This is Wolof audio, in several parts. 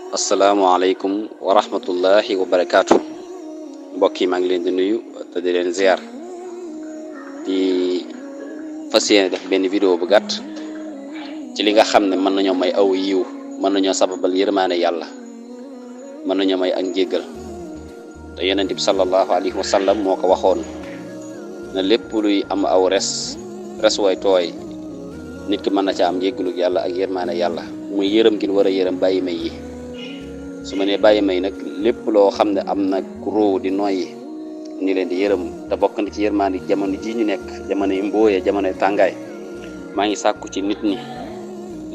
asalaamaaleykum wa rahmatullahi wa barakaatu mbokk yi maa ngi leen di nuyu te di leen ziar di fas yéene def benn vidéo bu gàtt ci li nga xam ne mën nañoo may aw yiw mën nañoo sababal yërmaane yàlla mën nañoo may ak njéggal te yonent bi sallallahu alayhi wa sallam moo ko waxoon na lépp luy am aw res way tooy nit ki mën na ca am njéggalu yàlla ak yërmaane yàlla muy yërëm gi war a yërëm bàyyi may yi su ma nee bàyyi may nag lépp loo xam ne am na ruu di noyyi ni leen di yërëm te bokk na ci yërmaande jamono ji ñu nekk jamono yi mbooyee jamono tàngaay maa ngi sàkku ci nit ñi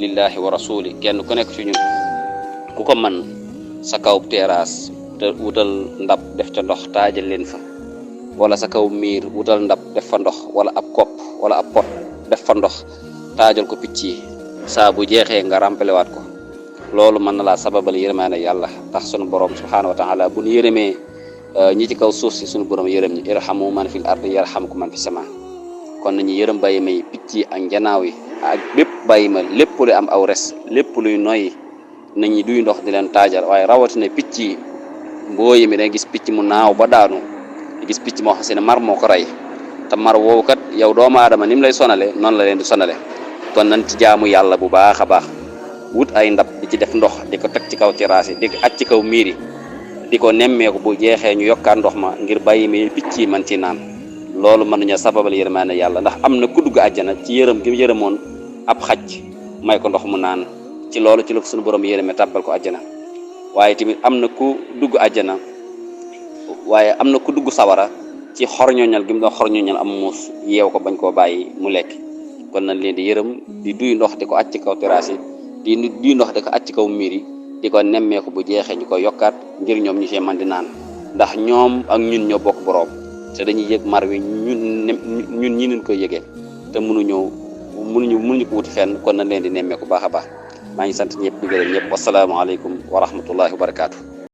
lillahi wa rasuli kenn ku nekk ci ñun ku ko man sa kaw terrasse te wutal ndab def ca ndox taajal leen fa wala sa kaw miir wutal ndab def fa ndox wala ab kopp wala ab pot def fa ndox taajal ko picc yi saa bu jeexee nga rampelewaat ko loolu mën na laa sababal yërmaane yàlla tax sunu borom subhaanahu wa taala bu ñu yërëmee ñi ci kaw suuf si sunu borom yërëm ñi irhamu man fil ardi yarhamkum man fis sama kon nañu yërëm bàyyi may picc yi ak njanaaw yi ak bépp bàyyi ma lépp lu am aw res lépp luy noyyi nañu duy ndox di leen taajal waaye rawatina picc yi mbooyi mi day gis picc mu naaw ba daanu gis picc moo xam ne mar moo ko rey te mar woowu kat yow doomu aadama ni mu lay sonale noonu la leen di sonale kon nañ ci jaamu yàlla bu baax a baax wut ay ndab di ci def ndox di ko teg ci kaw terrasse yi di ko aj ci kaw miir yi di ko nemmeeku bu jeexee ñu yokkaat ndox ma ngir bàyyi mi picc yi man ci naan loolu mën nañu sababal yërmaane yàlla ndax am na ku dugg àjjana ci yërëm gi yërëmoon ab xaj may ko ndox mu naan ci loolu ci la suñu borom yërëme tàbbal ko àjjana waaye tamit am na ku dugg àjjana waaye am na ku dugg sawara ci xorñoñal gi mu doon xorñoñal am muus yeew ko bañ koo bàyyi mu lekk kon nañ leen di yërëm di duy ndox di ko aj ci kaw terrasse yi di duy ndox di ko aj ci kaw miir yi di ko nemmeeku bu jeexee ñu ko yokkaat ngir ñoom ñu see man di naan ndax ñoom ak ñun ñoo bokk boroom te dañuy yëg mar wi ñun ñi leen koy yëgee te mënuñu ko wuti fenn kon nañ leen di nemmeeku baax a baax maa ngi sant ñëpp di gërëm ñëpp wasalaamaaleykum wa rahmatullahi wa barakaatu.